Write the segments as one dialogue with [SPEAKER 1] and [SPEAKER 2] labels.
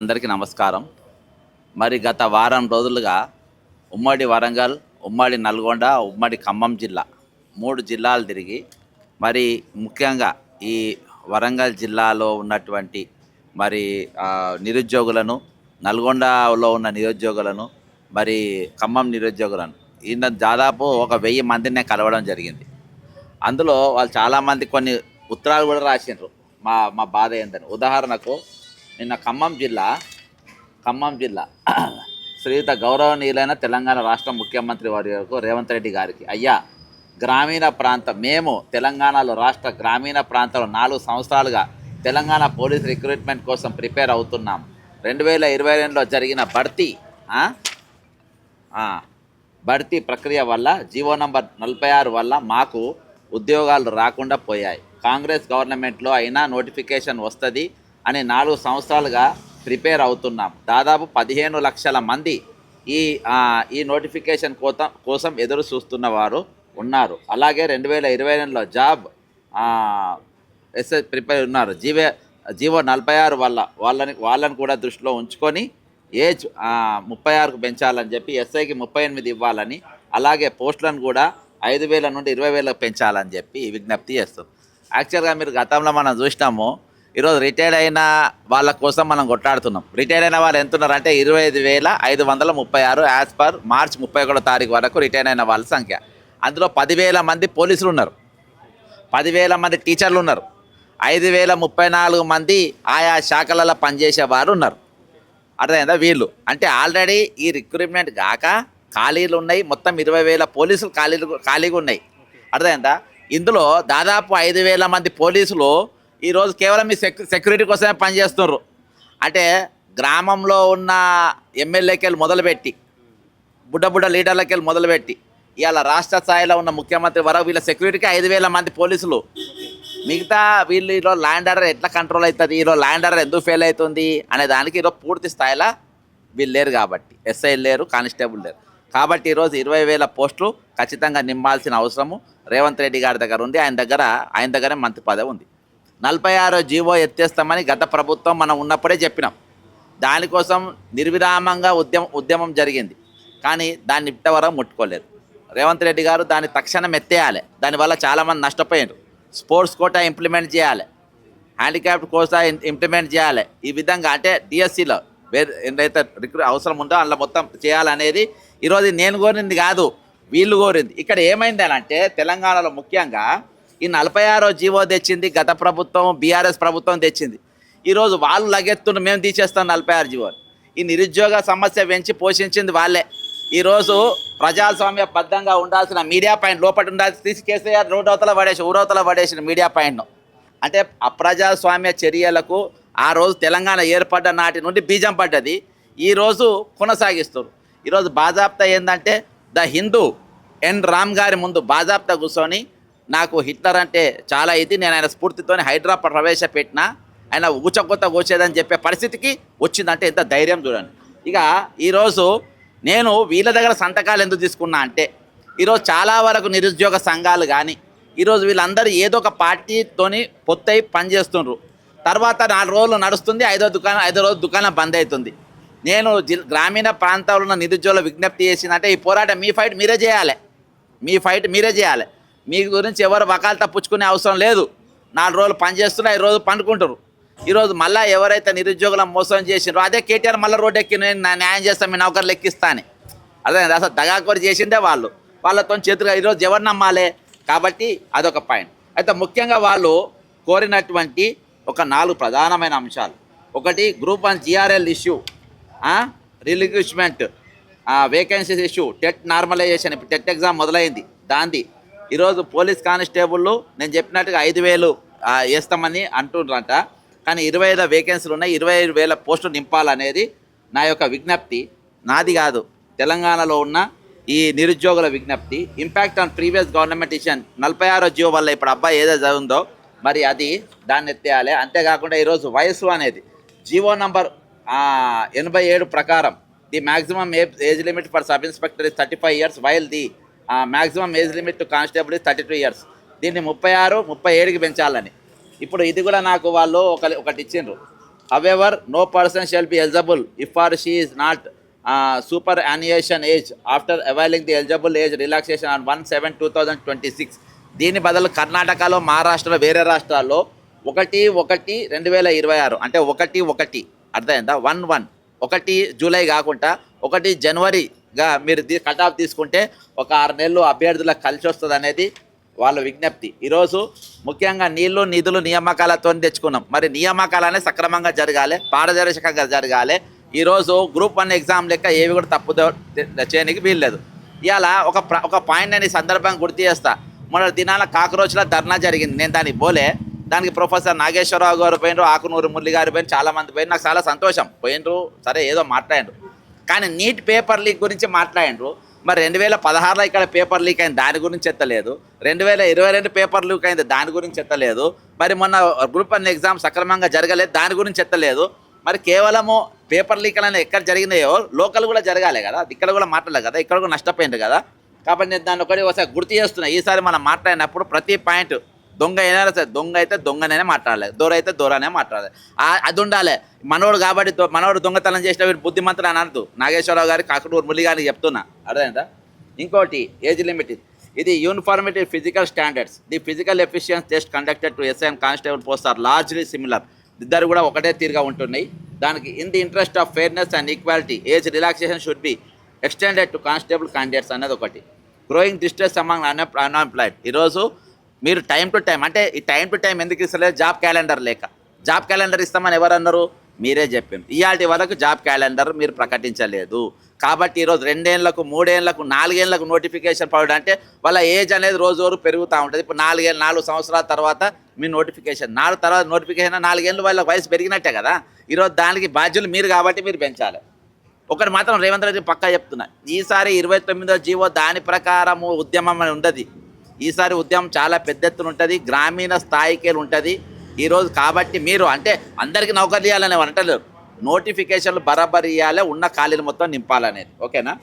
[SPEAKER 1] అందరికీ నమస్కారం. మరి గత వారం రోజులుగా ఉమ్మడి వరంగల్, ఉమ్మడి నల్గొండ, ఉమ్మడి ఖమ్మం జిల్లా 3 జిల్లాలు తిరిగి మరి ముఖ్యంగా ఈ వరంగల్ జిల్లాలో ఉన్నటువంటి మరి నిరుద్యోగులను, నల్గొండలో ఉన్న నిరుద్యోగులను, మరి ఖమ్మం నిరుద్యోగులను ఈయన దాదాపు ఒక 1000 మందినే కలవడం జరిగింది. అందులో వాళ్ళు చాలామంది కొన్ని ఉత్తరాలు కూడా రాసిండ్రు మా మా బాధ ఏందని. ఉదాహరణకు నిన్న ఖమ్మం జిల్లా శ్రీయుత గౌరవనీయులైన తెలంగాణ రాష్ట్ర ముఖ్యమంత్రి వర్యులకు రేవంత్ రెడ్డి గారికి, అయ్యా గ్రామీణ ప్రాంతం మేము తెలంగాణలో రాష్ట్ర గ్రామీణ ప్రాంతంలో 4 సంవత్సరాలుగా తెలంగాణ పోలీస్ రిక్రూట్మెంట్ కోసం ప్రిపేర్ అవుతున్నాం. 2022లో జరిగిన భర్తీ ప్రక్రియ వల్ల జీవో నంబర్ 46 వల్ల మాకు ఉద్యోగాలు రాకుండా పోయాయి. కాంగ్రెస్ గవర్నమెంట్లో అయినా నోటిఫికేషన్ వస్తుంది అని 4 సంవత్సరాలుగా ప్రిపేర్ అవుతున్నాం. దాదాపు 15 లక్షల మంది ఈ నోటిఫికేషన్ కోసం ఎదురు చూస్తున్న వారు ఉన్నారు. అలాగే 2022లో జాబ్ ప్రిపేర్ ఉన్నారు. జీవో 46 వల్ల వాళ్ళని కూడా దృష్టిలో ఉంచుకొని ఏజ్ 36కు పెంచాలని చెప్పి, ఎస్ఐకి 38 ఇవ్వాలని, అలాగే పోస్టులను కూడా 5,000 నుండి 20,000 పెంచాలని చెప్పి విజ్ఞప్తి చేస్తాం. యాక్చువల్గా మీరు గతంలో మనం చూసినాము, ఈరోజు రిటైర్డ్ అయిన వాళ్ళ కోసం మనం కొట్లాడుతున్నాం. రిటైర్ అయిన వాళ్ళు ఎంత ఉన్నారంటే 25,536 యాజ్ పర్ మార్చ్ 31 తారీఖు వరకు రిటైర్ అయిన వాళ్ళ సంఖ్య. అందులో 10,000 మంది పోలీసులు ఉన్నారు, 10,000 మంది టీచర్లు ఉన్నారు, 5,034 మంది ఆయా శాఖలలో పనిచేసేవారు ఉన్నారు. అర్థమైందా? వీళ్ళు అంటే ఆల్రెడీ ఈ రిక్రూట్మెంట్ కాక ఖాళీలు ఉన్నాయి. మొత్తం 20,000 పోలీసులు ఖాళీగా ఉన్నాయి. అర్థమైందా? ఇందులో దాదాపు 5,000 మంది పోలీసులు ఈరోజు కేవలం మీ సెక్యూరిటీ కోసమే పనిచేస్తున్నారు. అంటే గ్రామంలో ఉన్న ఎమ్మెల్యేకెళ్ళి మొదలుపెట్టి, బుడ్డ లీడర్లకెళ్ళి మొదలుపెట్టి ఇవాళ రాష్ట్ర స్థాయిలో ఉన్న ముఖ్యమంత్రి వరకు వీళ్ళ సెక్యూరిటీకి 5,000 మంది పోలీసులు. మిగతా వీళ్ళు ఈరోజు ల్యాండ్ ఆర్డర్ ఎట్లా కంట్రోల్ అవుతుంది, ఈరోజు ల్యాండ్ ఆర్డర్ ఎందుకు ఫెయిల్ అవుతుంది అనే దానికి ఈరోజు పూర్తి స్థాయిలో వీళ్ళు లేరు. కాబట్టి ఎస్ఐ లేరు, కానిస్టేబుల్ లేరు. కాబట్టి ఈరోజు 20,000 పోస్టులు ఖచ్చితంగా నింపాల్సిన అవసరము రేవంత్ రెడ్డి గారి దగ్గర ఉంది. ఆయన దగ్గరే మంత్రి పదవి ఉంది. 46 జీవో ఎత్తేస్తామని గత ప్రభుత్వం మనం ఉన్నప్పుడే చెప్పినాం. దానికోసం నిర్విరామంగా ఉద్యమం జరిగింది. కానీ దాన్ని ఇంతవరకు ముట్టుకోలేదు. రేవంత్ రెడ్డి గారు దాన్ని తక్షణం ఎత్తేయాలి. దానివల్ల చాలామంది నష్టపోయారు. స్పోర్ట్స్ కోటా ఇంప్లిమెంట్ చేయాలి, హ్యాండిక్యాప్డ్ కోటా ఇంప్లిమెంట్ చేయాలి. ఈ విధంగా అంటే డిఎస్సిలో ఏదైతే అవసరం ఉందో అందులో మొత్తం చేయాలనేది ఈరోజు నేను కోరింది కాదు, వీళ్ళు కోరింది. ఇక్కడ ఏమైంది అని అంటే తెలంగాణలో ముఖ్యంగా ఈ 46 జీవో తెచ్చింది గత ప్రభుత్వం, బీఆర్ఎస్ ప్రభుత్వం తెచ్చింది. ఈరోజు వాళ్ళు లగెత్తును మేము తీసేస్తాం 46 జీవోలు. ఈ నిరుద్యోగ సమస్య పెంచి పోషించింది వాళ్ళే. ఈరోజు ప్రజాస్వామ్యబద్ధంగా ఉండాల్సిన మీడియా పాయింట్ లోపల ఉండాల్సి తీసి కేసీఆర్ ఊరవతల పడేసిన మీడియా పాయింట్ను. అంటే అప్రజాస్వామ్య చర్యలకు ఆ రోజు తెలంగాణ ఏర్పడ్డ నాటి నుండి బీజం పడ్డది. ఈరోజు కొనసాగిస్తారు. ఈరోజు బాజాప్తా ఏంటంటే ద హిందూ ఎన్ రామ్ గారి ముందు బాజాప్తా కూర్చొని నాకు హిట్లర్ అంటే చాలా ఇది, నేను ఆయన స్ఫూర్తితోనే హైడ్రా ప్రవేశపెట్టినా ఆయన ఊచకొత్త కూర్చేదని చెప్పే పరిస్థితికి వచ్చిందంటే ఎంత ధైర్యం చూడండి. ఇక ఈరోజు నేను వీళ్ళ దగ్గర సంతకాలు ఎందుకు తీసుకున్నా అంటే ఈరోజు చాలా వరకు నిరుద్యోగ సంఘాలు కానీ ఈరోజు వీళ్ళందరూ ఏదో ఒక పార్టీతోని పొత్తై పనిచేస్తుండ్రు. తర్వాత 4 రోజులు నడుస్తుంది, 5వ రోజు దుకాణం బంద్ అవుతుంది. నేను గ్రామీణ ప్రాంతాల్లో ఉన్న నిరుద్యోగుల విజ్ఞప్తి చేసిందంటే ఈ పోరాటం మీ ఫైట్ మీరే చేయాలి. మీ గురించి ఎవరు వకాలు తప్పించుకునే అవసరం లేదు. 4 రోజులు పనిచేస్తున్నా 5 రోజులు పండుకుంటారు. ఈరోజు మళ్ళీ ఎవరైతే నిరుద్యోగులను మోసం చేసినారో అదే కేటీఆర్ మళ్ళీ రోడ్డు ఎక్కి నేను న్యాయం చేస్తాను, మీ నౌకర్లు ఎక్కిస్తా అని. అదే అసలు దగాకోరి చేసిందే వాళ్ళతో చేతులుగా ఈరోజు ఎవరు నమ్మాలి? కాబట్టి అదొక పాయింట్. అయితే ముఖ్యంగా వాళ్ళు కోరినటువంటి ఒక 4 ప్రధానమైన అంశాలు. ఒకటి group 1 GRL issue, relinquishment, vacancies issue, TET normalisation. ఇప్పుడు టెట్ ఎగ్జామ్ మొదలైంది, దాంది. ఈరోజు పోలీస్ కానిస్టేబుల్లో నేను చెప్పినట్టుగా 5,000 వేస్తామని అంటుండ్రంట. కానీ 25 వేకెన్సీలు ఉన్నాయి, 25,000 పోస్టులు నింపాలనేది నా యొక్క విజ్ఞప్తి. నాది కాదు, తెలంగాణలో ఉన్న ఈ నిరుద్యోగుల విజ్ఞప్తి. Impact on previous government Ishan 46 GO వల్ల ఇప్పుడు అబ్బాయి ఏదైతే ఉందో మరి అది దాన్ని ఎత్తేయాలి. అంతేకాకుండా ఈరోజు వయసు అనేది జీవో నంబర్ 87 ప్రకారం the maximum age limit for sub inspector is 35 years while the maximum age limit to constable is 32 years. దీన్ని 36, 37కి పెంచాలని. ఇప్పుడు ఇది కూడా నాకు వాళ్ళు ఒకటి ఇచ్చిండ్రు. However, no person shall be eligible if or she is not superannuation age after availing the eligible age relaxation on 1/7/2026. దీని బదులు కర్ణాటకలో, మహారాష్ట్రలో, వేరే రాష్ట్రాల్లో 1/1/2026 అంటే 1/1 అర్థమైందా? 1 జూలై కాకుండా 1 జనవరిగా మీరు కట్ ఆఫ్ తీసుకుంటే ఒక 6 నెలలు అభ్యర్థులకు కలిసి వస్తుంది అనేది వాళ్ళ విజ్ఞప్తి. ఈరోజు ముఖ్యంగా నీళ్లు నిధులు నియామకాలతో తెచ్చుకున్నాం. మరి నియామకాలనే సక్రమంగా జరగాలి, పారదర్శకంగా జరగాలి. ఈరోజు గ్రూప్ 1 ఎగ్జామ్ లెక్క ఏవి కూడా తప్పు చేయడానికి వీల్లేదు. ఇవాళ ఒక పాయింట్ నేను ఈ సందర్భంగా గుర్తు చేస్తా. మొన్న దినాల కాకరోచ్ల ధర్నా జరిగింది. నేను దానికి పోలే. దానికి ప్రొఫెసర్ నాగేశ్వరరావు గారు పోయినరు, ఆకునూరు మురళి గారు పోయిన చాలామంది పోయిన. నాకు చాలా సంతోషం పోయినరు. సరే ఏదో మాట్లాడినరు, కానీ నీట్ పేపర్ లీక్ గురించి మాట్లాడినరు. మరి 2016లో ఇక్కడ పేపర్ లీక్ అయింది, దాని గురించి ఎత్తలేదు. 2022 పేపర్ లీక్ అయింది, దాని గురించి ఎత్తలేదు. మరి మొన్న గ్రూప్ 1 ఎగ్జామ్ సక్రమంగా జరగలేదు, దాని గురించి ఎత్తలేదు. మరి కేవలము పేపర్ లీక్ అనేది ఎక్కడ జరిగినాయో లోకల్ కూడా జరగాలి కదా, ఇక్కడ కూడా మాట్లాడలేదు కదా, ఇక్కడ కూడా నష్టపోయింది కదా. కాబట్టి నేను దాన్ని ఒకసారి గుర్తు చేస్తున్నా. ఈసారి మనం మాట్లాడినప్పుడు ప్రతి పాయింట్ దొంగ అయినా సరే, దొంగ అయితే దొంగనే మాట్లాడలేదు, దూర అయితే దూరనే మాట్లాడలేదు. అది ఉండాలి. మనోడు కాబట్టి మనోడు దొంగతనం చేసిన వీడు బుద్ధిమంతుడు అని అనద్దు. నాగేశ్వరరావు గారికి, కాకటూరు మురళి గారికి చెప్తున్నా, అర్థమైందా? ఇంకోటి ఏజ్ లిమిట్. ఇది uniformity physical standards. The physical efficiency test conducted to SI and constable post are largely similar. ఇద్దరు కూడా ఒకటే తీరుగా ఉంటున్నాయి. దానికి in the interest of fairness and equality age relaxation should be extended to constable candidates అనేది ఒకటి. Growing distress among unemployed. ఈరోజు మీరు టైం టు టైం, అంటే ఈ టైం టు టైం ఎందుకు ఇస్తలేదు? జాబ్ క్యాలెండర్ లేక. జాబ్ క్యాలెండర్ ఇస్తామని ఎవరు అన్నారు? మీరే చెప్పారు. ఇవాళ వరకు జాబ్ క్యాలెండర్ మీరు ప్రకటించలేదు. కాబట్టి ఈరోజు 2 ఏళ్లకు 3 ఏళ్లకు 4 ఏళ్లకు నోటిఫికేషన్ పడడం అంటే వాళ్ళ ఏజ్ అనేది రోజు పెరుగుతూ ఉంటుంది. ఇప్పుడు 4 సంవత్సరాల తర్వాత మీ నోటిఫికేషన్, 4 తర్వాత నోటిఫికేషన్ 4 ఏళ్ళు వాళ్ళ వయసు పెరిగినట్టే కదా. ఈరోజు దానికి బాధ్యులు మీరు కాబట్టి మీరు పెంచాలి. ఒకటి మాత్రం రేవంత్ రెడ్డి పక్కా చెప్తున్నా, ఈసారి 29వ జీవో దాని ప్రకారము ఉద్యమం అని ఉండదు. ఈసారి ఉద్యమం చాలా పెద్ద ఎత్తున ఉంటుంది, గ్రామీణ స్థాయికి ఉంటుంది ఈరోజు. కాబట్టి మీరు అంటే అందరికీ నౌకర్లు ఇవ్వాలనే అంటలేరు, నోటిఫికేషన్లు బరాబర్ ఇవ్వాలి, ఉన్న ఖాళీలు మొత్తం నింపాలనేది. ఓకేనా?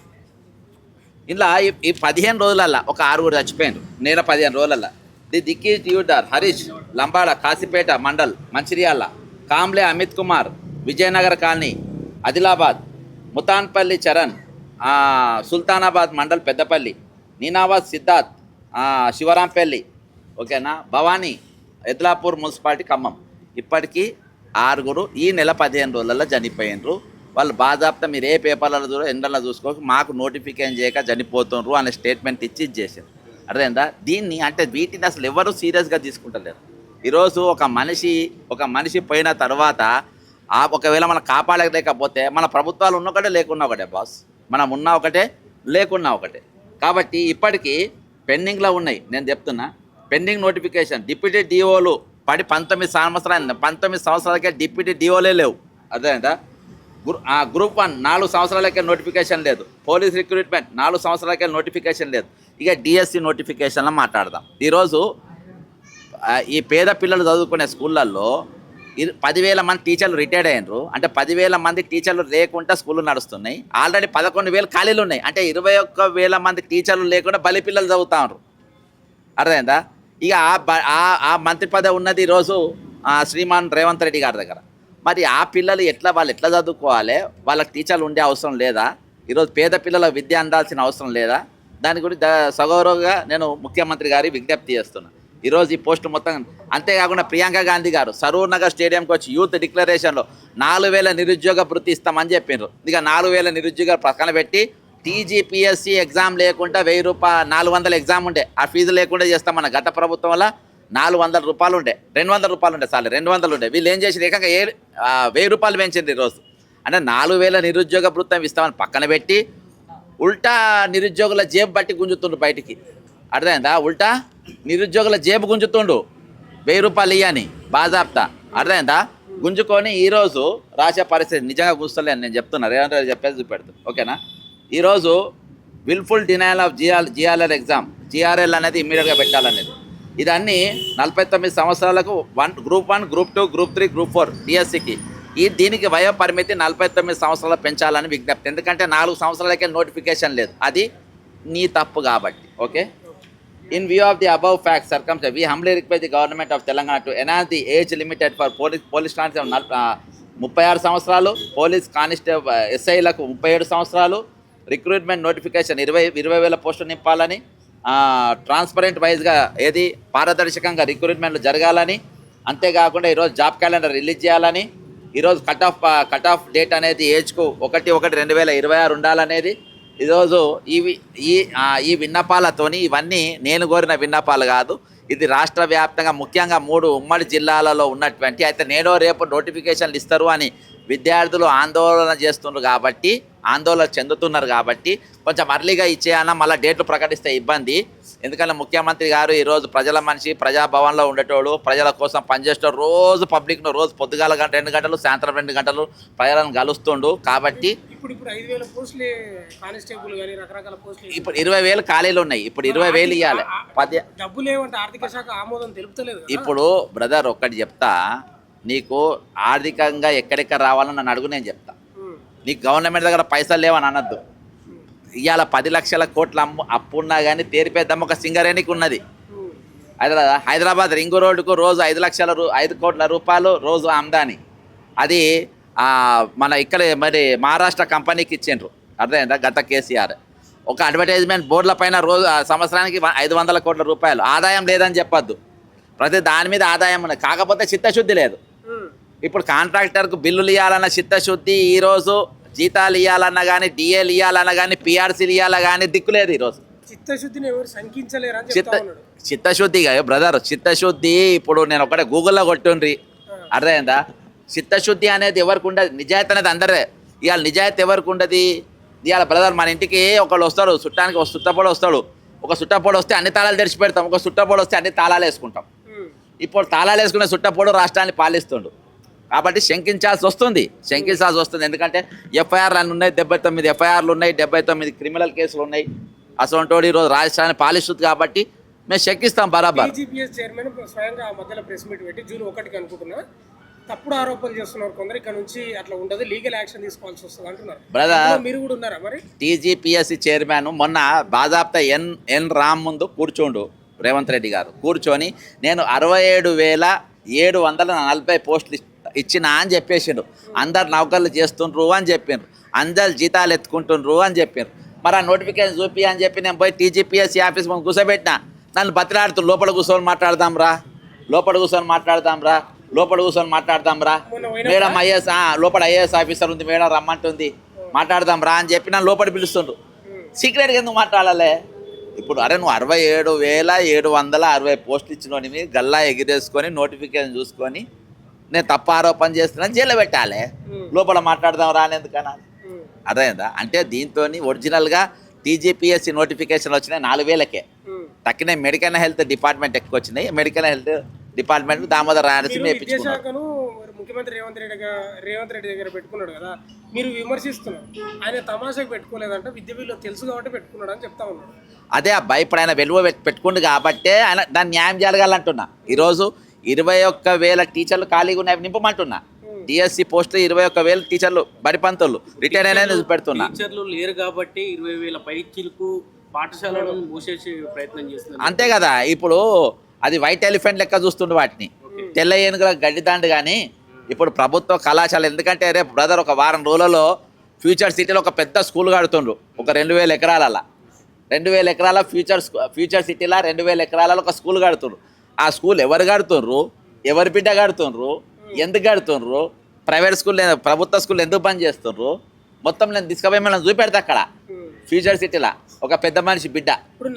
[SPEAKER 1] ఇలా ఈ 15 రోజులల్లో ఒక 6 చచ్చిపోయారు. నేల 15 రోజులల్లో. ది దిక్కీ థియోడార్, హరీష్, లంబాడ, కాశీపేట మండల్, మంచిర్యాల, కాంబ్లే అమిత్ కుమార్, విజయనగర్ కాలనీ, ఆదిలాబాద్, ముతాన్పల్లి చరణ్, సుల్తానాబాద్ మండల్ పెద్దపల్లి, నీనాబాద్ సిద్ధార్థ్, శివరాంపల్లి, ఓకేనా, భవానీ, ఎద్లాపూర్ మున్సిపాలిటీ ఖమ్మం. ఇప్పటికీ 6 ఈ నెల 15 రోజులలో చనిపోయినరు. వాళ్ళు బాధాప్త మీరు ఏ పేపర్లలో ఎండల్లో చూసుకోక మాకు నోటిఫికేషన్ చేయక చనిపోతున్నారు అనే స్టేట్మెంట్ ఇచ్చి చేశారు. అర్థమైందా? దీన్ని అంటే వీటిని అసలు ఎవరు సీరియస్గా తీసుకుంటలేరు. ఈరోజు ఒక మనిషి పోయిన తర్వాత ఒకవేళ మనం కాపాడలేకపోతే మన ప్రభుత్వాలు ఉన్న ఒకటే లేకున్నా ఒకటే బాస్, మనం ఉన్న ఒకటే లేకున్నా ఒకటే. కాబట్టి ఇప్పటికీ పెండింగ్లో ఉన్నాయి. నేను చెప్తున్నా, పెండింగ్ నోటిఫికేషన్. డిప్యూటీ డిఓలు పడి 19 సంవత్సరాలు, 19 సంవత్సరాలకే డిప్యూటీ డిఓలే లేవు. అర్థమైందా? గ్రూప్ 1 4 సంవత్సరాలకే నోటిఫికేషన్ లేదు. పోలీస్ రిక్రూట్మెంట్ 4 సంవత్సరాలకే నోటిఫికేషన్ లేదు. ఇక డిఎస్సి నోటిఫికేషన్లో మాట్లాడదాం. ఈరోజు ఈ పేద పిల్లలు చదువుకునే స్కూళ్ళల్లో 10,000 మంది టీచర్లు రిటైర్డ్ అయ్యారు. అంటే 10,000 మంది టీచర్లు లేకుండా స్కూళ్ళు నడుస్తున్నాయి. ఆల్రెడీ 11,000 ఖాళీలు ఉన్నాయి. అంటే 21,000 మంది టీచర్లు లేకుండా బలి పిల్లలు చదువుతారు. అర్థమైందా? ఇక ఆ మంత్రి పదవి ఉన్నది ఈరోజు శ్రీమాన్ రేవంత్ రెడ్డి గారి దగ్గర. మరి ఆ పిల్లలు వాళ్ళు ఎట్లా చదువుకోవాలి? వాళ్ళకి టీచర్లు ఉండే అవసరం లేదా? ఈరోజు పేద పిల్లల విద్య అందాల్సిన అవసరం లేదా? దాని గురించి సగౌరవంగా నేను ముఖ్యమంత్రి గారి విజ్ఞప్తి చేస్తున్నాను. ఈరోజు ఈ పోస్టు మొత్తం. అంతేకాకుండా ప్రియాంక గాంధీ గారు సరూర్ నగర్ స్టేడియంకి వచ్చి యూత్ డిక్లరేషన్లో 4,000 నిరుద్యోగ భృతి ఇస్తామని చెప్పారు. ఇక 4,000 నిరుద్యోగ పక్కన పెట్టి టీజీపీఎస్సీ ఎగ్జామ్ లేకుండా 1,000 రూపాయలు 400 ఎగ్జామ్ ఉండే ఆ ఫీజు లేకుండా చేస్తామన్న గత ప్రభుత్వం వల్ల 400 రూపాయలు ఉండే, 200 రూపాయలు ఉండే, సార్ 200 ఉండే. వీళ్ళు ఏం చేసి ఏకంగా 1,000 రూపాయలు పెంచింది ఈరోజు. అంటే 4,000 నిరుద్యోగ భృతం ఇస్తామని పక్కన పెట్టి ఉల్టా నిరుద్యోగుల జేబు బట్టి గుంజుతుండు బయటికి. అర్థమైందా? ఉల్టా నిరుద్యోగుల జేబు గుంజుతుండు 1,000 రూపాయలు ఇయ్యని బాజాప్తా. అర్థమైందా? గుంజుకొని ఈరోజు రాసే పరిస్థితి నిజంగా గుస్తలేను నేను చెప్తున్నా. రేవంత్ రెడ్డి చెప్పేసి చూపెడుతుంది. ఓకేనా? ఈరోజు wilful denial of GRL exam, GRL అనేది ఇమ్మీడియట్గా పెట్టాలనేది. ఇదన్నీ 49 సంవత్సరాలకు గ్రూప్ 1, గ్రూప్ 2, గ్రూప్ 3, గ్రూప్ 4 డిఎస్సికి దీనికి వయో పరిమితి 49 సంవత్సరాలు పెంచాలని విజ్ఞప్తి. ఎందుకంటే 4 సంవత్సరాలకే నోటిఫికేషన్ లేదు. అది నీ తప్పు కాబట్టి. Okay. In view of the above facts, circumstances, we humbly request the government of Telangana to enhance the age limited for police constables 36 సంవత్సరాలు, పోలీస్ కానిస్టేబుల్ ఎస్ఐలకు 37 సంవత్సరాలు, రిక్రూట్మెంట్ నోటిఫికేషన్ 20,000 పోస్టులు నింపాలని, ట్రాన్స్పరెంట్ వైజ్గా ఏది పారదర్శకంగా రిక్రూట్మెంట్లు జరగాలని, అంతేకాకుండా ఈరోజు జాబ్ క్యాలెండర్ రిలీజ్ చేయాలని, ఈరోజు కట్ ఆఫ్ డేట్ అనేది ఏజ్కు 1/1/2026 ఉండాలనేది ఈరోజు ఈ విన్నపాలతోని, ఇవన్నీ నేను కోరిన విన్నపాలు కాదు, ఇది రాష్ట్ర వ్యాప్తంగా ముఖ్యంగా 3 ఉమ్మడి జిల్లాలలో ఉన్నటువంటి, అయితే నేడో రేపు నోటిఫికేషన్లు ఇస్తారు అని విద్యార్థులు ఆందోళన చేస్తున్నారు కాబట్టి, ఆందోళన చెందుతున్నారు కాబట్టి కొంచెం అర్లీగా ఇచ్చేయన్నా మళ్ళీ డేట్లు ప్రకటిస్తే ఇబ్బంది. ఎందుకంటే ముఖ్యమంత్రి గారు ఈరోజు ప్రజల మనిషి, ప్రజాభవన్లో ఉండేటోడు, ప్రజల కోసం పనిచేసేటోడు, రోజు పబ్లిక్ను రోజు పొద్దుగాల 2 గంటలు సాయంత్రం 2 గంటలు ప్రజలను కలుస్తుండు కాబట్టి
[SPEAKER 2] ఇప్పుడు 5,000 పోస్టులు కానిస్టేబుల్ కానీ రకరకాల పోస్టులు
[SPEAKER 1] ఇప్పుడు 20,000 ఖాళీలు ఉన్నాయి. ఇప్పుడు 20,000 ఇవ్వాలి.
[SPEAKER 2] డబ్బు లేవంటే ఆర్థిక శాఖ ఆమోదం తెలుపుతలేదు.
[SPEAKER 1] ఇప్పుడు బ్రదర్ ఒక్కటి చెప్తా, నీకు ఆర్థికంగా ఎక్కడెక్కడ రావాలని నన్ను అడుగు, నేను చెప్తా. నీకు గవర్నమెంట్ దగ్గర పైసలు లేవని అనొద్దు. ఇవాళ 10 లక్షల కోట్ల అప్పున్నా కానీ తేరిపేద్దాం ఒక సింగరేణికి ఉన్నది. హైదరాబాద్ రింగు రోడ్డుకు రోజు 5 కోట్ల రూపాయలు రోజు ఆమ్దాని. అది మన ఇక్కడ మరి మహారాష్ట్ర కంపెనీకి ఇచ్చిండ్రు, అర్థమైందా? గత కేసీఆర్ ఒక అడ్వర్టైజ్మెంట్ బోర్డుల పైన రోజు సంవత్సరానికి 500 కోట్ల రూపాయలు ఆదాయం లేదని చెప్పొద్దు. ప్రతి దాని మీద ఆదాయం ఉన్నది, కాకపోతే చిత్తశుద్ధి లేదు. ఇప్పుడు కాంట్రాక్టర్కు బిల్లులు ఇవ్వాలన్న చిత్తశుద్ధి, ఈరోజు జీతాలు ఇవ్వాలన్నా కానీ, డిఏలు ఇవ్వాలన్నా కానీ, పిఆర్సీలు ఇవ్వాలన్నా కానీ దిక్కులేదు. ఈరోజు
[SPEAKER 2] చిత్తశుద్ధిని ఎవరు శంకించలేరు.
[SPEAKER 1] చిత్తశుద్ధి బ్రదర్, చిత్తశుద్ధి ఇప్పుడు నేను ఒకటే గూగుల్లో కొట్టుండ్రి, అర్థమైందా? చిత్తశుద్ధి అనేది ఎవరికి ఉండదు, నిజాయితీ అనేది అందరే. ఇవాళ నిజాయితీ ఎవరికి ఉండదు? ఇవాళ బ్రదర్ మన ఇంటికి ఒకళ్ళు వస్తాడు, చుట్టానికి ఒక చుట్టపోడు వస్తాడు. ఒక చుట్టపోడు వస్తే అన్ని తాళాలు తెరిచి పెడతాం, ఒక చుట్టపోడు వస్తే అన్ని తాళాలు వేసుకుంటాం. ఇప్పుడు తాళాలు వేసుకునే చుట్టపోడు రాష్ట్రాన్ని పాలిస్తుండు కాబట్టి శంకించాల్సి వస్తుంది. ఎందుకంటే ఎఫ్ఐఆర్లు అన్నీ ఉన్నాయి, 79 ఎఫ్ఐఆర్లు ఉన్నాయి, 79 క్రిమినల్ కేసులు ఉన్నాయి. అసలు ఈరోజు రాష్ట్రాన్ని పాలిస్తుంది కాబట్టి మేము శంకిస్తాం బరాబర్.
[SPEAKER 2] టీజీపీఎస్ చైర్మన్ స్వయంగా మధ్యలో ప్రెస్ మీట్ పెట్టి జూన్ 1 అనుకుంటున్నా తప్పుడు ఆరోపణలు చేస్తున్నారు కొందరు, ఇక్కడ నుంచి అట్లా ఉండదు, లీగల్ యాక్షన్ తీసుకోవాల్సి వస్తుంది అంటున్నారు. బ్రదర్ మీరు కూడా ఉన్నారా మరి?
[SPEAKER 1] టీజీపీఎస్సీ చైర్మన్ మొన్న బాజాప్తా ఎన్ రామ్ ముందు కూర్చోండు రేవంత్ రెడ్డి గారు, కూర్చొని నేను 67,740 పోస్టులు ఇచ్చినా అని చెప్పేసిండు. అందరు నౌకర్లు చేస్తుండ్రు అని చెప్పిండ్రు, అందరు జీతాలు ఎత్తుకుంటుండ్రు అని చెప్పిండ్రు. మరి ఆ నోటిఫికేషన్ చూపి అని చెప్పి నేను పోయి టీజీపీఎస్సీ ఆఫీస్ ముందు కూర్చోబెట్టినా. నన్ను బతిలాడుతూ లోపల కూర్చొని మాట్లాడదాం రా మేడం, ఐఏఎస్ లోపల ఐఏఎస్ ఆఫీసర్ ఉంది మేడం రమ్మంటుంది, మాట్లాడదాం రా అని చెప్పి నన్ను లోపల పిలుస్తుండ్రు. సీక్రెట్గా ఎందుకు మాట్లాడాలి? ఇప్పుడు అరే నువ్వు 67,760 పోస్టులు ఇచ్చినోని గల్లా ఎగిరేసుకొని నోటిఫికేషన్ చూసుకొని నేను తప్పు ఆరోపణ చేస్తున్నా జైల్లో పెట్టాలి, లోపల మాట్లాడదాం రానేందుకన్నా, అర్థమైందా? అంటే దీంతో ఒరిజినల్గా టీజీపీఎస్సీ నోటిఫికేషన్ వచ్చినాయి 4,000కే, తక్కినాయి మెడికల్ హెల్త్ డిపార్ట్మెంట్ ఎక్కువ వచ్చినాయి. Medical health department Damodar Rayalaseema
[SPEAKER 2] విద్యాశాఖను ముఖ్యమంత్రి రేవంత్ రెడ్డి దగ్గర పెట్టుకున్నాడు కదా, మీరు విమర్శిస్తున్నారు. ఆయన తమాషాకు పెట్టుకోలేదంటే విద్య వీళ్ళు తెలుసు కాబట్టి పెట్టుకున్నాడు అని చెప్తా ఉన్నాడు.
[SPEAKER 1] అదే అబ్బాయి ఇప్పుడు ఆయన వెలువ పెట్టుకుండు కాబట్టే ఆయన దాన్ని న్యాయం జరగాలంటున్నా. ఈరోజు 21,000 టీచర్లు ఖాళీగా ఉన్నాయి, నింపమంటున్నా. డిఎస్సి పోస్టులు 21,000 టీచర్లు బడిపంతులు రిటైర్ అయినా పెడుతున్నా.
[SPEAKER 3] టీచర్లు లేరు కాబట్టి 20,000 పైచీలకు పాఠశాలను మూసేసే ప్రయత్నం చేస్తున్నారు.
[SPEAKER 1] అంతే కదా, ఇప్పుడు అది వైట్ ఎలిఫెంట్ లెక్క చూస్తుండే వాటిని, తెల్ల ఏనుగుల గడ్డిదాండు. కానీ ఇప్పుడు ప్రభుత్వ కళాశాల, ఎందుకంటే రేపు బ్రదర్ ఒక వారం రోజులలో ఫ్యూచర్ సిటీలో ఒక పెద్ద స్కూల్ కడుతుండ్రు, ఒక 2,000 ఎకరాల 2,000 ఎకరాల ఫ్యూచర్ సిటీలో 2,000 ఎకరాలలో ఒక స్కూల్ కడుతుండ్రు. ఆ స్కూల్ ఎవరు కడుతుండ్రు, ఎవరి బిడ్డ కడుతుండ్రు, ఎందుకు కడుతుండ్రు, ప్రైవేట్ స్కూల్ ప్రభుత్వ స్కూల్ ఎందుకు బంద్ చేస్తుండ్రు, మొత్తం నేను తీసుకుపోయి మనం చూపెడతా అక్కడ ఫ్యూచర్ సిటీలో ఒక పెద్ద మనిషి బిడ్డ.
[SPEAKER 2] ఇప్పుడు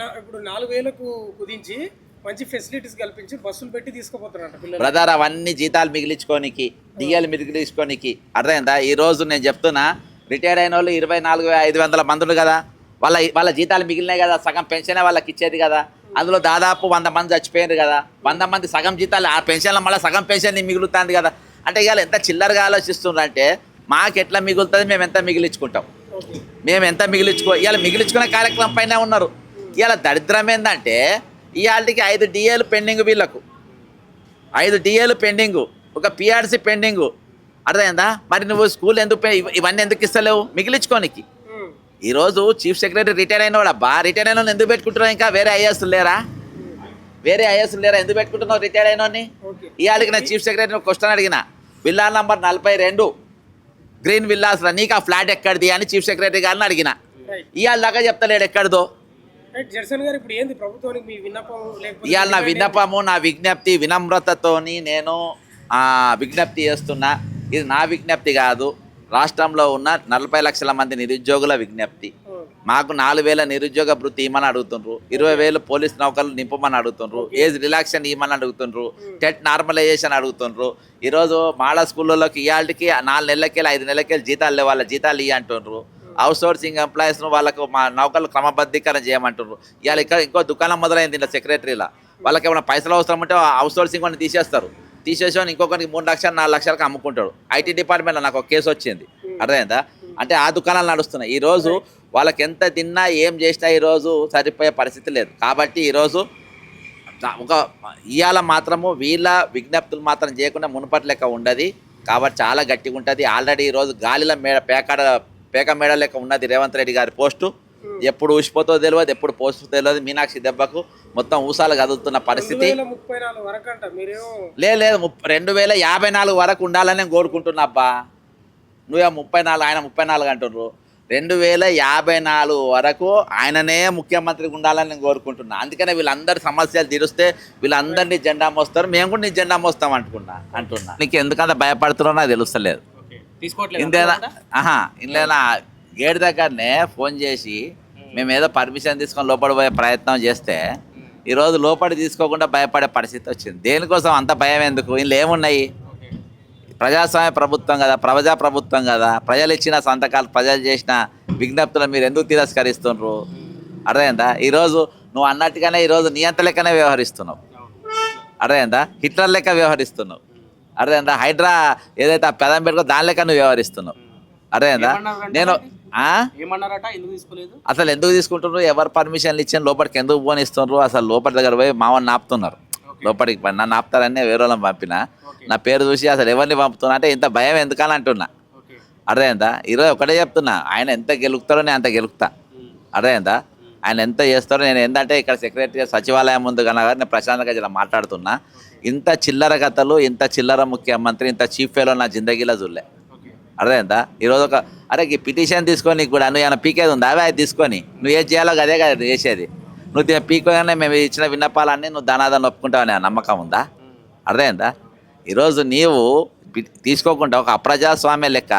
[SPEAKER 2] 4,000కు కుదించి మంచి ఫెసిలిటీస్ కల్పించి బస్సులు పెట్టి తీసుకుపోతారంట పిల్లలు.
[SPEAKER 1] బ్రదర్ అవన్నీ జీతాలు మిగిలించుకోనికి, డిఎల్ మిగిలించుకోనికి, అర్థమైందా? ఈరోజు నేను చెప్తున్నా, రిటైర్ అయిన వాళ్ళు 24,500 మందులు కదా, వాళ్ళ జీతాలు మిగిలినాయి కదా, సగం పెన్షనే వాళ్ళకి ఇచ్చేది కదా. అందులో దాదాపు 100 మంది చచ్చిపోయారు కదా, 100 మంది సగం జీతాలు ఆ పెన్షన్లో మళ్ళీ సగం పెన్షన్ మిగులుతుంది కదా. అంటే ఇవాళ ఎంత చిల్లరగా ఆలోచిస్తున్నారంటే, మాకు ఎట్లా మిగులుతుంది, మేము ఎంత మిగిలించుకుంటాం, ఇవాళ మిగిలించుకునే కార్యక్రమం పైన ఉన్నారు. ఇవాళ దరిద్రం ఏంటంటే ఇవాళకి 5 డిఏలు పెండింగ్, వీళ్ళకు 5 డిఏలు పెండింగు, ఒక పిఆర్సీ పెండింగు, అర్థమైందా? మరి నువ్వు స్కూల్ ఎందుకు ఇవన్నీ ఎందుకు ఇస్తలేవు మిగిలించుకోనికి? ఈరోజు చీఫ్ సెక్రటరీ రిటైర్ అయిన వాడు అబ్బా, రిటైర్ అయిన ఎందుకు పెట్టుకుంటున్నావు? ఇంకా వేరే ఐఏఎస్లు లేరా? ఎందుకు పెట్టుకుంటున్నావు రిటైర్ అయినోని? ఇవాళకి నేను చీఫ్ సెక్రటరీ క్వశ్చన్ అడిగిన, విల్లా నంబర్ 42 గ్రీన్ విల్లాస్లో నీకు ఆ ఫ్లాట్ ఎక్కడిది అని చీఫ్ సెక్రటరీ గారిని అడిగిన. ఇవాళ దాకా చెప్తలేడు ఎక్కడిదో.
[SPEAKER 2] జర్సన్ గారు ఇప్పుడు ఏంది ప్రభుత్వానికి మీ విన్నపం లేకపోతే
[SPEAKER 1] ఇవాళ నా విన్నపము, నా విజ్ఞప్తి వినమ్రతతోని నేను విజ్ఞప్తి చేస్తున్నా. ఇది నా విజ్ఞప్తి కాదు, రాష్ట్రంలో ఉన్న 40 లక్షల మంది నిరుద్యోగుల విజ్ఞప్తి. మాకు 4,000 నిరుద్యోగ భృతి ఇవ్వమని అడుగుతుండ్రు, 20,000 పోలీస్ నౌకర్లు నింపమని అడుగుతుండ్రు, ఏజ్ రిలాక్షన్ ఇవ్వమని అడుగుతుండ్రు, టెట్ నార్మలైజేషన్ అడుగుతుండ్రు. ఈరోజు మాడ స్కూళ్ళలోకి ఇవాళకి 4 నెలలకెళ్ళి 5 నెలలకెళ్ళి జీతాలు వాళ్ళ జీతాలు ఇవ్వ అంటుండ్రు. అవుట్ సోర్సింగ్ ఎంప్లాయీస్ను వాళ్ళకు మా నౌకర్లు క్రమబద్ధీకరణ చేయమంటుండ్రు. ఇవాళ ఇక్కడ ఇంకో దుకాణం మొదలైంది ఇలా సెక్రటరీలా. వాళ్ళకి ఏమైనా పైసలు అవసరం ఉంటే అవుట్ సోర్సింగ్ అని తీసేస్తారు. తీసేసి ఇంకొకరికి 3 లక్షలు 4 లక్షలకు అమ్ముకుంటాడు. ఐటీ డిపార్ట్మెంట్లో నాకు ఒక కేసు వచ్చింది, అర్థమైందా? అంటే ఆ దుకాణాలు నడుస్తున్నాయి. ఈరోజు వాళ్ళకి ఎంత తిన్నా ఏం చేసినా ఈరోజు సరిపోయే పరిస్థితి లేదు. కాబట్టి ఈరోజు ఒక ఇవాళ మాత్రము వీళ్ళ విజ్ఞప్తులు మాత్రం చేయకుండా మునుపటి లెక్క ఉండదు. కాబట్టి చాలా గట్టిగా ఉంటుంది. ఆల్రెడీ ఈరోజు గాలిలో పేక మేడ లెక్క ఉన్నది రేవంత్ రెడ్డి గారి పోస్టు. ఎప్పుడు ఊసిపోతో తెలియదు, ఎప్పుడు పోస్ట్ తెలియదు. మీనాక్షి దెబ్బకు మొత్తం ఊసాలు కదులుతున్న పరిస్థితి.
[SPEAKER 2] 2034 వరకు అంట మీరేమో
[SPEAKER 1] లేదు 2054 వరకు ఉండాలని నేను కోరుకుంటున్నా. అబ్బా నువ్వే 34, ఆయన 34 అంటున్నారు. 2054 వరకు ఆయననే ముఖ్యమంత్రికి ఉండాలని నేను కోరుకుంటున్నా. అందుకనే వీళ్ళందరి సమస్యలు తీరుస్తే వీళ్ళందరినీ జెండా మోస్తారు, మేము కూడా నీ జెండా మోస్తాం అంటున్నా. నీకు ఎందుకంత భయపడుతున్నావు నాకు తెలుస్తలేదు. ఇందులో గేట్ దగ్గరనే ఫోన్ చేసి మేము ఏదో పర్మిషన్ తీసుకొని లోపల పోయే ప్రయత్నం చేస్తే ఈరోజు లోపలి తీసుకోకుండా భయపడే పరిస్థితి వచ్చింది. దేనికోసం అంత భయం ఎందుకు? ఇందులో ఏమున్నాయి? ప్రజాస్వామ్య ప్రభుత్వం కదా, ప్రభుత్వం కదా, ప్రజలు ఇచ్చిన సంతకాలు, ప్రజలు చేసిన విజ్ఞప్తులను మీరు ఎందుకు తిరస్కరిస్తున్నారు? అర్థమైందా? ఈరోజు నువ్వు అన్నట్టుగానే ఈరోజు నియంత్ర లెక్కనే వ్యవహరిస్తున్నావు. అర్థమైందా? హిట్లర్ లెక్క వ్యవహరిస్తున్నావు. అర్థమైందా? హైడ్రా ఏదైతే ఆ పెదం పెట్టుకో దాని లెక్క నువ్వు వ్యవహరిస్తున్నావు. అర్థమైందా? నేను అసలు ఎందుకు తీసుకుంటున్నారు? ఎవరు పర్మిషన్లు ఇచ్చిన లోపలికి ఎందుకు పోనిస్తున్నారు? అసలు లోపలి దగ్గర పోయి మావని ఆపుతున్నారు. లోపలికి నన్ను ఆపుతారని వేరే వాళ్ళని పంపిన, నా పేరు చూసి అసలు ఎవరిని పంపుతున్నా అంటే ఇంత భయం ఎందుకని అంటున్నా. అర్థమైందా? ఈరోజు ఒకటే చెప్తున్నా, ఆయన ఎంత గెలుపుతారో నేను అంత గెలుపుతా. అర్థమైందా? ఆయన ఎంత చేస్తారో నేను ఏంటంటే ఇక్కడ సెక్రటరీ సచివాలయం ముందు కన్నా నేను ప్రశాంతంగా ఇలా మాట్లాడుతున్నా. ఇంత చిల్లర కథలు, ఇంత చిల్లర ముఖ్యమంత్రి, ఇంత చీఫ్ ఫెలో నా జిందగీలో చూడలే. అర్థమైందా? ఈరోజు ఈ పిటిషన్ తీసుకొని కూడా నువ్వు ఏమైనా పీకేది ఉందా? అవి తీసుకొని నువ్వు ఏం చేయాలో అదే కదా చేసేది. నువ్వు పీకోగానే మేము ఇచ్చిన విన్నపాలన్నీ నువ్వు దానాదాన్ని ఒప్పుకుంటావని నమ్మకం ఉందా? అర్థమైందా? ఈరోజు నీవు తీసుకోకుండా ఒక అప్రజాస్వామ్య లెక్క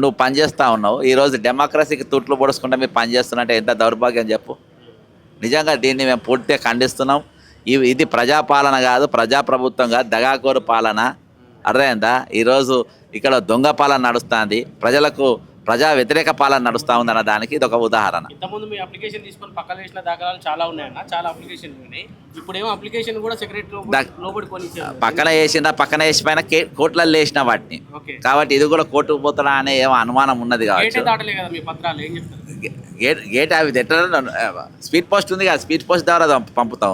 [SPEAKER 1] నువ్వు పనిచేస్తూ ఉన్నావు. ఈరోజు డెమోక్రసీకి తుట్లు పొడుచుకుంటా మీరు పనిచేస్తున్నట్టే ఎంత దౌర్భాగ్యం చెప్పు. నిజంగా దీన్ని మేము పూర్తిగా ఖండిస్తున్నాం. ఇది ప్రజాపాలన కాదు, ప్రజాప్రభుత్వం కాదు, దగాకోరు పాలన. అర్థమైందా? ఈరోజు ఇక్కడ దొంగ పాలన నడుస్తుంది, ప్రజలకు ప్రజా వ్యతిరేక పాలన నడుస్తూ ఉందన్న దానికి ఇది ఒక ఉదాహరణ.
[SPEAKER 3] ఇంతకుముందు మీ అప్లికేషన్ తీసుకొని పక్కన వేసిన దాఖలాలు చాలా ఉన్నాయన్న, చాలా అప్లికేషన్లు ఉన్నాయి. ఇప్పుడేమో అప్లికేషన్ కూడా సెక్రటరీ లోపలి
[SPEAKER 1] పక్కన వేసిపోయిన కోర్టులలో వేసిన వాటిని. కాబట్టి ఇది కూడా కోర్టుకు పోతున్నా అనే ఏమో అనుమానం ఉన్నది కావచ్చు. గేట్ అవి స్పీడ్ పోస్ట్ ఉంది కదా, స్పీడ్ పోస్ట్ ద్వారా పంపుతాం.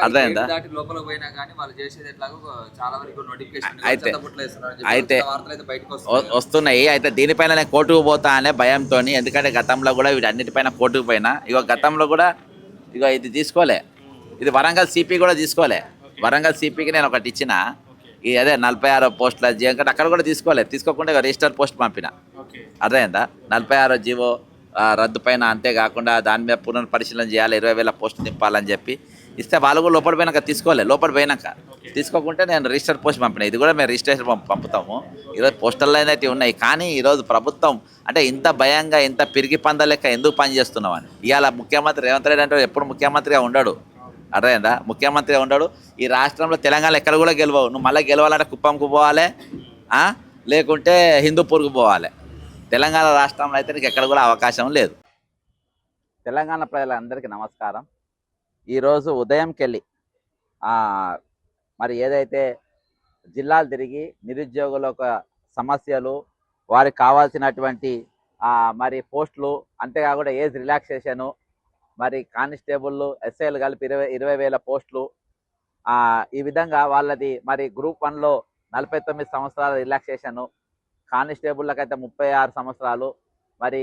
[SPEAKER 1] అర్థమైందా? అయితే వస్తున్నాయి. అయితే దీనిపైన నేను కోర్టుకు పోతా అనే భయంతో, ఎందుకంటే గతంలో కూడా వీటన్నిటిపైన కోర్టుకు పోయినా. గతంలో కూడా ఇది తీసుకోలే, ఇది వరంగల్ సిపి కూడా తీసుకోలే. వరంగల్ సిపికి నేను ఒకటి ఇచ్చిన, అదే 46 పోస్టుల జీవో అక్కడ కూడా తీసుకోకుండా రిజిస్టర్ పోస్ట్ పంపిన. అర్థమైందా? 46 జీవో రద్దు పైన, అంతేకాకుండా దాని మీద పునఃపరిశీలన చేయాలి, 20,000 పోస్టులు నింపాలని చెప్పి ఇస్తే వాళ్ళు కూడా లోపల పోయినాక తీసుకోకుంటే నేను రిజిస్టర్ పోస్ట్ పంపిన. ఇది కూడా మేము రిజిస్ట్రేషన్ పంపుతాము. ఈరోజు పోస్టర్లు అనేవి ఉన్నాయి. కానీ ఈరోజు ప్రభుత్వం అంటే ఇంత భయంగా, ఇంత పిరిగి పందలెక్క ఎందుకు పనిచేస్తున్నావు అని. ఇవాళ ముఖ్యమంత్రి రేవంత్ రెడ్డి అంటే ఎప్పుడు ముఖ్యమంత్రిగా ఉండడు. అర్థమైందా? ముఖ్యమంత్రిగా ఉండడు. ఈ రాష్ట్రంలో తెలంగాణ ఎక్కడ కూడా గెలవవు. నువ్వు మళ్ళీ గెలవాలంటే కుప్పంకు పోవాలి, లేకుంటే హిందూపూర్కు పోవాలి. తెలంగాణ రాష్ట్రంలో అయితే నీకు ఎక్కడ కూడా అవకాశం లేదు. తెలంగాణ ప్రజలందరికీ నమస్కారం. ఈరోజు ఉదయంకెళ్ళి మరి ఏదైతే జిల్లాలు తిరిగి నిరుద్యోగుల యొక్క సమస్యలు, వారికి కావాల్సినటువంటి మరి పోస్టులు, అంతేకాకుండా ఏజ్ రిలాక్సేషను, మరి కానిస్టేబుళ్ళు, ఎస్ఐలు కలిపి 20,000 పోస్టులు, ఈ విధంగా వాళ్ళది మరి గ్రూప్ 1లో 49 సంవత్సరాల రిలాక్సేషను, కానిస్టేబుళ్ళకైతే 36 సంవత్సరాలు, మరి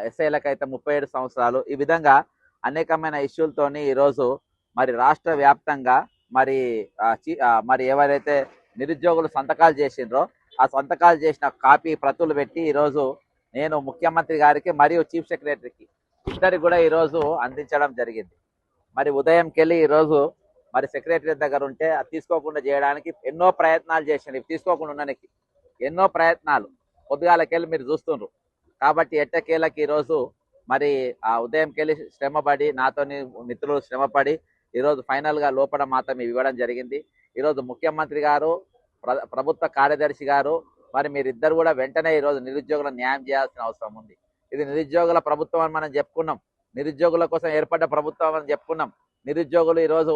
[SPEAKER 1] ఎస్ఐలకైతే 37 సంవత్సరాలు. ఈ విధంగా అనేకమైన ఇష్యూలతోని ఈరోజు మరి రాష్ట్ర వ్యాప్తంగా మరి ఎవరైతే నిరుద్యోగులు సంతకాలు చేసిండ్రో ఆ సంతకాలు చేసిన కాపీ ప్రతులు పెట్టి ఈరోజు నేను ముఖ్యమంత్రి గారికి మరియు చీఫ్ సెక్రటరీకి ఇద్దరికి కూడా ఈరోజు అందించడం జరిగింది. మరి ఉదయంకి వెళ్ళి ఈరోజు మరి సెక్రటరీ దగ్గర ఉంటే అది తీసుకోకుండా చేయడానికి ఎన్నో ప్రయత్నాలు చేసిండు. తీసుకోకుండా ఉండడానికి ఎన్నో ప్రయత్నాలు పొద్దుగాలకెళ్ళి మీరు చూస్తుండ్రు. కాబట్టి ఎట్టకేళ్ళకి ఈరోజు మరి ఆ ఉదయంకెళ్ళి శ్రమపడి నాతోని మిత్రులు శ్రమపడి ఈరోజు ఫైనల్గా లోపల మాత్రం ఇవ్వడం జరిగింది. ఈరోజు ముఖ్యమంత్రి గారు ప్రభుత్వ కార్యదర్శి గారు మరి మీరిద్దరు కూడా వెంటనే ఈరోజు నిరుద్యోగుల న్యాయం చేయాల్సిన అవసరం ఉంది. ఇది నిరుద్యోగుల ప్రభుత్వం అని మనం చెప్పుకున్నాం, నిరుద్యోగుల కోసం ఏర్పడ్డ ప్రభుత్వం అని చెప్పుకున్నాం. నిరుద్యోగులు ఈరోజు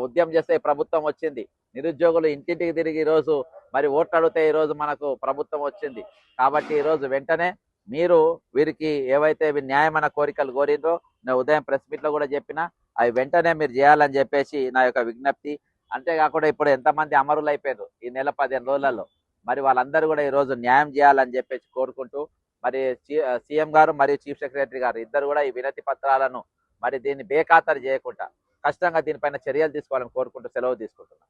[SPEAKER 1] ఉద్యమం చేస్తే ప్రభుత్వం వచ్చింది. నిరుద్యోగులు ఇంటింటికి తిరిగి ఈరోజు మరి ఓట్లు అడిగితే ఈరోజు మనకు ప్రభుత్వం వచ్చింది. కాబట్టి ఈరోజు వెంటనే మీరు వీరికి ఏవైతే న్యాయమైన కోరికలు కోరిందో నేను ఉదయం ప్రెస్ మీట్లో కూడా చెప్పిన అవి వెంటనే మీరు చేయాలని చెప్పేసి నా యొక్క విజ్ఞప్తి. అంతేకాకుండా ఇప్పుడు ఎంతమంది అమరులు అయిపోయారు ఈ నెల 15 రోజులలో, మరి వాళ్ళందరూ కూడా ఈరోజు న్యాయం చేయాలని చెప్పేసి కోరుకుంటూ మరి సీఎం గారు మరియు చీఫ్ సెక్రటరీ గారు ఇద్దరు కూడా ఈ వినతి పత్రాలను మరి దీన్ని బేఖాతరు చేయకుండా కష్టంగా దీనిపైన చర్యలు తీసుకోవాలని కోరుకుంటూ సెలవు తీసుకుంటున్నాను.